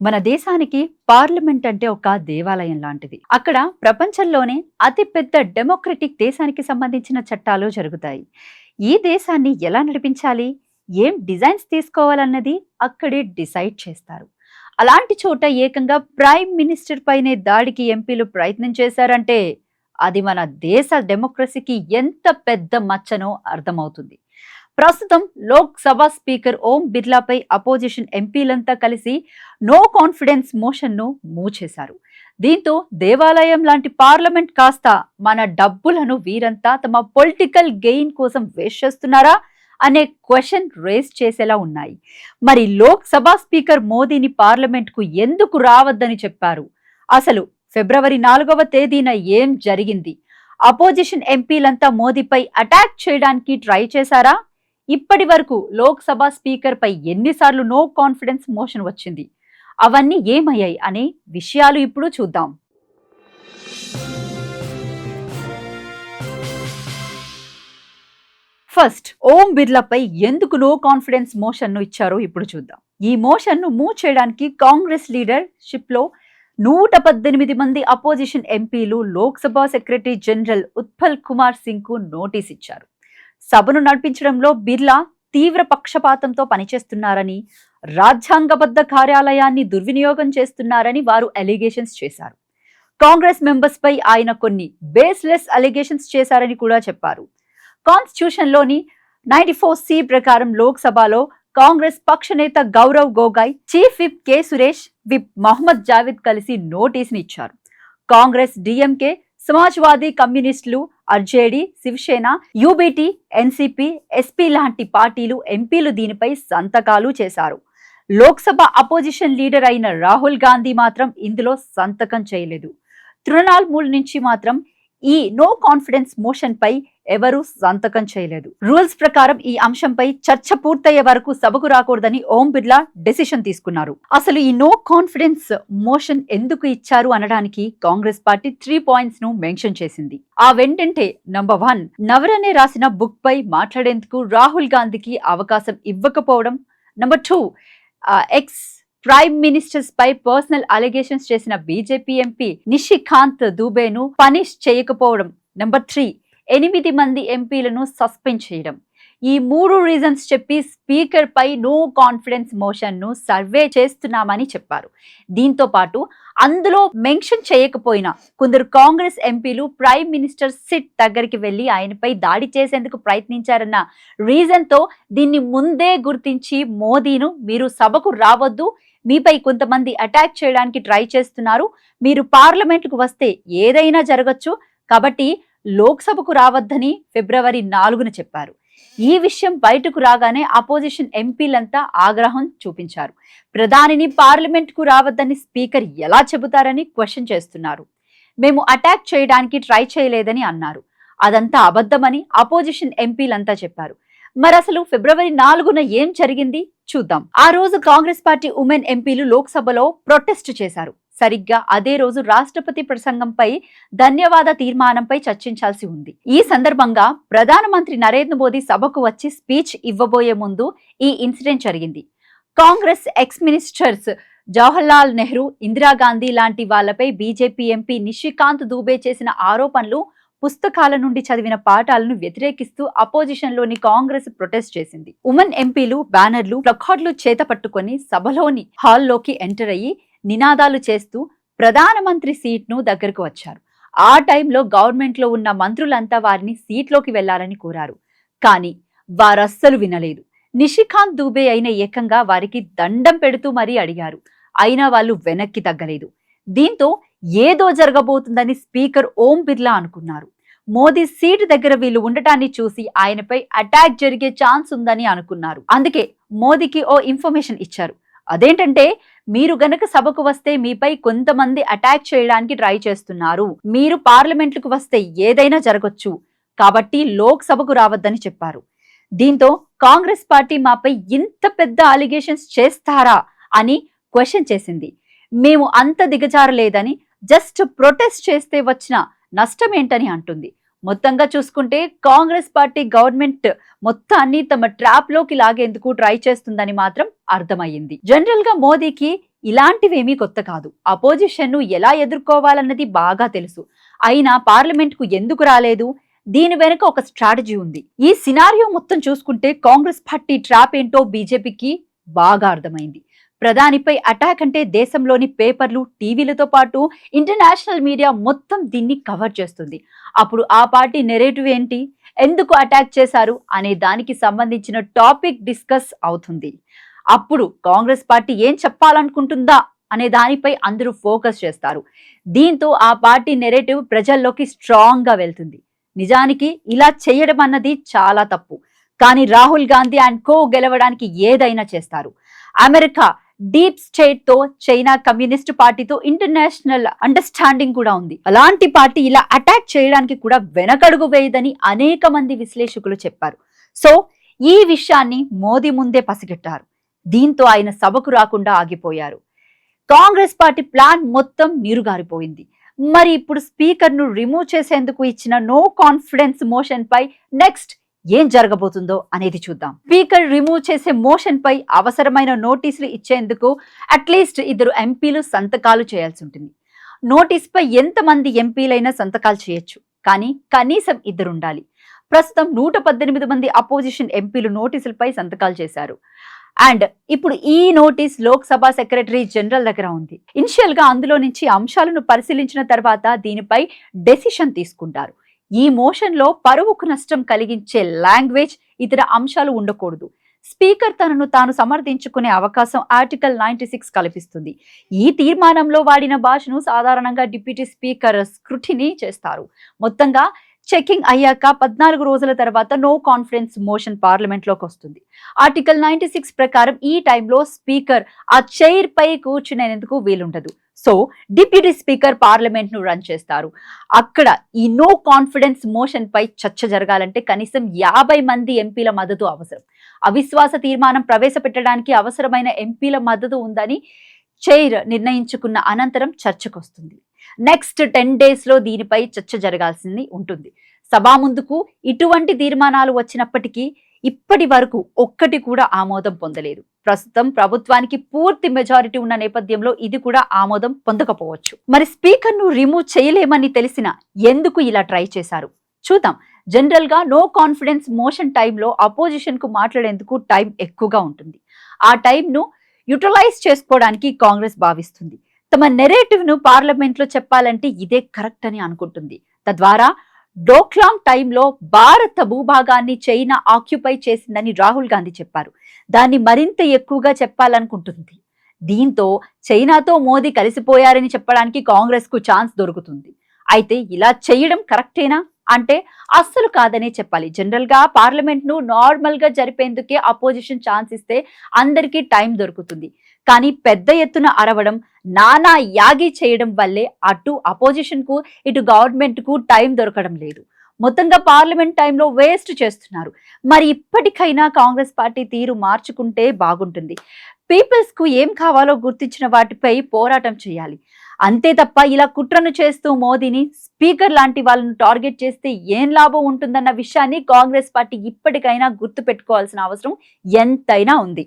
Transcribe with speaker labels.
Speaker 1: మన దేశానికి పార్లమెంట్ అంటే ఒక దేవాలయం లాంటిది. అక్కడ ప్రపంచంలోనే అతిపెద్ద డెమోక్రటిక్ దేశానికి సంబంధించిన చట్టాలు జరుగుతాయి. ఈ దేశాన్ని ఎలా నడిపించాలి, ఏం డిజైన్స్ తీసుకోవాలన్నది అక్కడే డిసైడ్ చేస్తారు. అలాంటి చోట ఏకంగా ప్రైమ్ మినిస్టర్ పైనే దాడికి ఎంపీలు ప్రయత్నం చేశారంటే అది మన దేశ డెమోక్రసీకి ఎంత పెద్ద మచ్చనో అర్థమవుతుంది. ప్రస్తుతం లోక్సభ స్పీకర్ ఓం బిర్లాపై అపోజిషన్ ఎంపీలంతా కలిసి నో కాన్ఫిడెన్స్ మోషన్ను మూవ్ చేశారు. దీంతో దేవాలయం లాంటి పార్లమెంట్ కాస్త మన డబ్బులను వీరంతా తమ పొలిటికల్ గెయిన్ కోసం వేస్ట్ చేస్తున్నారా అనే క్వశ్చన్ రేస్ చేసేలా ఉన్నాయి. మరి లోక్సభ స్పీకర్ మోదీని పార్లమెంట్కు ఎందుకు రావద్దని చెప్పారు? అసలు ఫిబ్రవరి 4వ తేదీన ఏం జరిగింది? అపోజిషన్ ఎంపీలంతా మోదీపై అటాక్ చేయడానికి ట్రై చేశారా? ఇప్పటి వరకు లోక్సభ స్పీకర్ పై ఎన్నిసార్లు నో కాన్ఫిడెన్స్ మోషన్ వచ్చింది, అవన్నీ ఏమయ్యాయి అనే విషయాలు ఇప్పుడు చూద్దాం. ఫస్ట్, ఓం బిర్లాపై ఎందుకు నో కాన్ఫిడెన్స్ మోషన్ ను ఇచ్చారో ఇప్పుడు చూద్దాం. ఈ మోషన్ ను మూవ్ చేయడానికి కాంగ్రెస్ లీడర్షిప్ లో 118 మంది అపోజిషన్ ఎంపీలు లోక్సభ సెక్రటరీ జనరల్ ఉత్పల్ కుమార్ సింగ్ కు నోటీస్ ఇచ్చారు. సభను నడిపించడంలో బిర్లా తీవ్ర పక్షపాతంతో పనిచేస్తున్నారని, రాజ్యాంగబద్ధ కార్యాలయాన్ని దుర్వినియోగం చేస్తున్నారని వారు అలిగేషన్స్ చేశారు. కాంగ్రెస్ మెంబర్స్ పై ఆయన కొన్ని బేస్లెస్ అలిగేషన్స్ చేశారని కూడా చెప్పారు. కాన్స్టిట్యూషన్ లోని 94C ప్రకారం లోక్సభలో కాంగ్రెస్ పక్ష నేత Gaurav Gogoi, chief whip K Suresh, whip Mohammed Javed కలిసి నోటీసుని ఇచ్చారు. కాంగ్రెస్, డిఎంకే, సమాజ్వాదీ కమ్యూనిస్టులు, ఆర్జేడీ, శివసేన, యూబీటీ, ఎన్సీపీ, ఎస్పీ లాంటి పార్టీలు ఎంపీలు దీనిపై సంతకాలు చేశారు. లోక్సభ అపోజిషన్ లీడర్ అయిన రాహుల్ గాంధీ మాత్రం ఇందులో సంతకం చేయలేదు. తృణమూల్ నుంచి మాత్రం ఈ నో కాన్ఫిడెన్స్ మోషన్ పై ఎవరూ సంతకం చేయలేదు. రూల్స్ ప్రకారం ఈ అంశంపై చర్చ పూర్తయ్యే వరకు సభకు రాకూడదని ఓం బిర్లా డెసిషన్ తీసుకున్నారు. అసలు ఈ నో కాన్ఫిడెన్స్ మోషన్ ఎందుకు ఇచ్చారు అనడానికి కాంగ్రెస్ పార్టీ 3 పాయింట్స్ ను మెన్షన్ చేసింది. ఆ వెంటంటే నంబర్ 1, నవరనే రాసిన బుక్ పై మాట్లాడేందుకు రాహుల్ గాంధీకి అవకాశం ఇవ్వకపోవడం. నంబర్ 2, ఎక్స్ ప్రైమ్ మినిస్టర్స్ పై పర్సనల్ అలిగేషన్స్ చేసిన బీజేపీ ఎంపీ నిషికాంత్ దూబేను పనిష్ చేయకపోవడం. నెంబర్ 3, 8 మంది ఎంపీలను సస్పెండ్ చేయడం. ఈ 3 రీజన్స్ చెప్పి స్పీకర్ పై నో కాన్ఫిడెన్స్ మోషన్ ను సర్వే చేస్తున్నామని చెప్పారు. దీంతో పాటు అందులో మెన్షన్ చేయకపోయినా కొందరు కాంగ్రెస్ ఎంపీలు ప్రైమ్ మినిస్టర్ సిట్ దగ్గరికి వెళ్లి ఆయనపై దాడి చేసేందుకు ప్రయత్నించారన్న రీజన్ తో దీన్ని ముందే గుర్తించి మోదీను మీరు సభకు రావద్దు, మీపై కొంతమంది అటాక్ చేయడానికి ట్రై చేస్తున్నారు, మీరు పార్లమెంట్కు వస్తే ఏదైనా జరగచ్చు, కాబట్టి లోక్సభకు రావద్దని ఫిబ్రవరి 4న చెప్పారు. ఈ విషయం బయటకు రాగానే అపోజిషన్ ఎంపీలంతా ఆగ్రహం చూపించారు. ప్రధానిని పార్లమెంట్కు రావద్దని స్పీకర్ ఎలా చెబుతారని క్వశ్చన్ చేస్తున్నారు. మేము అటాక్ చేయడానికి ట్రై చేయలేదని అన్నారు. అదంతా అబద్ధమని అపోజిషన్ ఎంపీలంతా చెప్పారు. మరి అసలు ఫిబ్రవరి 4న ఏం జరిగింది చూద్దాం. ఆ రోజు కాంగ్రెస్ పార్టీ ఉమెన్ ఎంపీలు లోక్సభలో ప్రొటెస్ట్ చేశారు. సరిగ్గా అదే రోజు రాష్ట్రపతి ప్రసంగంపై ధన్యవాద తీర్మానంపై చర్చించాల్సి ఉంది. ఈ సందర్భంగా ప్రధానమంత్రి నరేంద్ర మోదీ సభకు వచ్చి స్పీచ్ ఇవ్వబోయే ముందు ఈ ఇన్సిడెంట్ జరిగింది. కాంగ్రెస్ ఎక్స్ మినిస్టర్స్ జవహర్లాల్ నెహ్రూ, ఇందిరాగాంధీ లాంటి వాళ్లపై బీజేపీ ఎంపీ నిషికాంత్ దూబే చేసిన ఆరోపణలు, పుస్తకాల నుండి చదివిన పాఠాలను వ్యతిరేకిస్తూ అపోజిషన్ లోని కాంగ్రెస్ ప్రొటెస్ట్ చేసింది. ఉమెన్ ఎంపీలు బ్యానర్లు, ప్లకార్డులు చేత పట్టుకొని సభలోని హాల్లోకి ఎంటర్ అయ్యి నినాదాలు చేస్తూ ప్రధానమంత్రి సీట్ ను దగ్గరకు వచ్చారు. ఆ టైంలో గవర్నమెంట్ లో ఉన్న మంత్రులంతా వారిని సీట్లోకి వెళ్లాలని కోరారు. కానీ వారస్సలు వినలేదు. నిషికాంత్ దూబే అయిన ఏకంగా వారికి దండం పెడుతూ మరీ అడిగారు. అయినా వాళ్ళు వెనక్కి తగ్గలేదు. దీంతో ఏదో జరగబోతుందని స్పీకర్ ఓం బిర్లా అనుకున్నారు. మోదీ సీటు దగ్గర వీళ్ళు ఉండటాన్ని చూసి ఆయనపై అటాక్ జరిగే ఛాన్స్ ఉందని అనుకున్నారు. అందుకే మోదీకి ఓ ఇన్ఫర్మేషన్ ఇచ్చారు. అదేంటంటే, మీరు గనక సభకు వస్తే మీపై కొంతమంది అటాక్ చేయడానికి ట్రై చేస్తున్నారు, మీరు పార్లమెంట్లకు వస్తే ఏదైనా జరగొచ్చు, కాబట్టి లోక్సభకు రావద్దని చెప్పారు. దీంతో కాంగ్రెస్ పార్టీ మాపై ఇంత పెద్ద అలిగేషన్స్ చేస్తారా అని క్వశ్చన్ చేసింది. మేము అంత దిగజారలేదని, జస్ట్ ప్రొటెస్ట్ చేస్తే వచ్చిన నష్టం ఏంటని అంటుంది. మొత్తంగా చూసుకుంటే కాంగ్రెస్ పార్టీ గవర్నమెంట్ మొత్తాన్ని తమ ట్రాప్ లోకి లాగేందుకు ట్రై చేస్తుందని మాత్రం అర్థమయ్యింది. జనరల్ గా మోదీకి ఇలాంటివేమీ కొత్త కాదు. అపోజిషన్ను ఎలా ఎదుర్కోవాలన్నది బాగా తెలుసు. అయినా పార్లమెంట్కు ఎందుకు రాలేదు? దీని వెనుక ఒక స్ట్రాటజీ ఉంది. ఈ సినారియో మొత్తం చూసుకుంటే కాంగ్రెస్ పార్టీ ట్రాప్ ఏంటో బీజేపీకి బాగా అర్థమైంది. ప్రధానిపై అటాక్ అంటే దేశంలోని పేపర్లు, టీవీలతో పాటు ఇంటర్నేషనల్ మీడియా మొత్తం దీన్ని కవర్ చేస్తుంది. అప్పుడు ఆ పార్టీ నెరేటివ్ ఏంటి, ఎందుకు అటాక్ చేశారు అనే దానికి సంబంధించిన టాపిక్ డిస్కస్ అవుతుంది. అప్పుడు కాంగ్రెస్ పార్టీ ఏం చెప్పాలనుకుంటుందా అనే దానిపై అందరూ ఫోకస్ చేస్తారు. దీంతో ఆ పార్టీ నెరేటివ్ ప్రజల్లోకి స్ట్రాంగ్ గా వెళ్తుంది. నిజానికి ఇలా చేయడం అన్నది చాలా తప్పు. కానీ రాహుల్ గాంధీ అండ్ కో గెలవడానికి ఏదైనా చేస్తారు. అమెరికా డీప్ స్టేట్ తో, చైనా కమ్యూనిస్ట్ పార్టీతో ఇంటర్నేషనల్ అండర్స్టాండింగ్ కూడా ఉంది. అలాంటి పార్టీ ఇలా అటాక్ చేయడానికి కూడా వెనకడుగు వేయదని అనేక మంది విశ్లేషకులు చెప్పారు. సో ఈ విషయాన్ని మోదీ ముందే పసిగట్టారు. దీంతో ఆయన సభకు రాకుండా ఆగిపోయారు. కాంగ్రెస్ పార్టీ ప్లాన్ మొత్తం నీరుగారిపోయింది. మరి ఇప్పుడు స్పీకర్ ను రిమూవ్ చేసేందుకు ఇచ్చిన నో కాన్ఫిడెన్స్ మోషన్ పై నెక్స్ట్ ఏం జరగబోతుందో అనేది చూద్దాం. స్పీకర్ రిమూవ్ చేసే మోషన్ పై అవసరమైన నోటీసులు ఇచ్చేందుకు అట్లీస్ట్ 2 ఎంపీలు సంతకాలు చేయాల్సి ఉంటుంది. నోటీస్ పై ఎంతమంది ఎంపీలైనా సంతకాలు చేయొచ్చు, కానీ కనీసం 2 ఉండాలి. ప్రస్తుతం 118 మంది అపోజిషన్ ఎంపీలు నోటీసులపై సంతకాలు చేశారు. అండ్ ఇప్పుడు ఈ నోటీస్ లోక్సభ సెక్రటరీ జనరల్ దగ్గర ఉంది. ఇనిషియల్ గా అందులో నుంచి అంశాలను పరిశీలించిన తర్వాత దీనిపై డెసిషన్ తీసుకుంటారు. ఈ మోషన్ లో పరువుకు నష్టం కలిగించే లాంగ్వేజ్, ఇతర అంశాలు ఉండకూడదు. స్పీకర్ తనను తాను సమర్థించుకునే అవకాశం ఆర్టికల్ 96 కల్పిస్తుంది. ఈ తీర్మానంలో వాడిన భాషను సాధారణంగా డిప్యూటీ స్పీకర్ స్క్రూటినీ చేస్తారు. మొత్తంగా చెకింగ్ అయ్యాక 14 రోజుల తర్వాత నో కాన్ఫిడెన్స్ మోషన్ పార్లమెంట్ లోకి వస్తుంది. ఆర్టికల్ 96 ప్రకారం ఈ టైంలో స్పీకర్ ఆ చైర్ పై కూర్చునేందుకు వీలుండదు. సో డిప్యూటీ స్పీకర్ పార్లమెంట్ ను రన్ చేస్తారు. అక్కడ ఈ నో కాన్ఫిడెన్స్ మోషన్ పై చర్చ జరగాలంటే కనీసం 50 మంది ఎంపీల మద్దతు అవసరం. అవిశ్వాస తీర్మానం ప్రవేశపెట్టడానికి అవసరమైన ఎంపీల మద్దతు ఉందని చైర్ నిర్ణయించుకున్న అనంతరం చర్చకొస్తుంది. నెక్స్ట్ 10 days లో దీనిపై చర్చ జరగాల్సింది ఉంటుంది. సభా ముందుకు ఇటువంటి తీర్మానాలు వచ్చినప్పటికీ ఇప్పటి వరకు ఒక్కటి కూడా ఆమోదం పొందలేదు. ప్రస్తుతం ప్రభుత్వానికి పూర్తి మెజారిటీ ఉన్న నేపథ్యంలో ఇది కూడా ఆమోదం పొందకపోవచ్చు. మరి స్పీకర్ ను రిమూవ్ చేయలేమని తెలిసినా ఎందుకు ఇలా ట్రై చేశారు చూద్దాం. జనరల్ గా నో కాన్ఫిడెన్స్ మోషన్ టైంలో అపోజిషన్ కు మాట్లాడేందుకు టైం ఎక్కువగా ఉంటుంది. ఆ టైం ను యూటిలైజ్ చేసుకోవడానికి కాంగ్రెస్ భావిస్తుంది. తమ నెరేటివ్ ను పార్లమెంట్ లో చెప్పాలంటే ఇదే కరెక్ట్ అని అనుకుంటుంది. తద్వారా డోక్లాం టైంలో భారత భూభాగాన్ని చైనా ఆక్యుపై చేసిందని రాహుల్ గాంధీ చెప్పారు. దాన్ని మరింత ఎక్కువగా చెప్పాలనుకుంటుంది. దీంతో చైనాతో మోదీ కలిసిపోయారని చెప్పడానికి కాంగ్రెస్ కు ఛాన్స్ దొరుకుతుంది. అయితే ఇలా చేయడం కరెక్టేనా అంటే అస్సలు కాదనే చెప్పాలి. జనరల్ గా పార్లమెంట్ ను నార్మల్ గా జరిపేందుకే అపోజిషన్ ఛాన్స్ ఇస్తే అందరికీ టైం దొరుకుతుంది. కానీ పెద్ద ఎత్తున అరవడం, నానా యాగి చేయడం వల్లే అటు అపోజిషన్ కు ఇటు గవర్నమెంట్ కు టైం దొరకడం లేదు. మొత్తంగా పార్లమెంట్ టైంలో వేస్ట్ చేస్తున్నారు. మరి ఇప్పటికైనా కాంగ్రెస్ పార్టీ తీరు మార్చుకుంటే బాగుంటుంది. పీపుల్స్ కు ఏం కావాలో గుర్తించిన వాటిపై పోరాటం చేయాలి. అంతే తప్ప ఇలా కుట్రను చేస్తూ మోదీని, స్పీకర్ లాంటి వాళ్ళను టార్గెట్ చేస్తే ఏం లాభం ఉంటుందన్న విషయాన్ని కాంగ్రెస్ పార్టీ ఇప్పటికైనా గుర్తు పెట్టుకోవాల్సిన అవసరం ఎంతైనా ఉంది.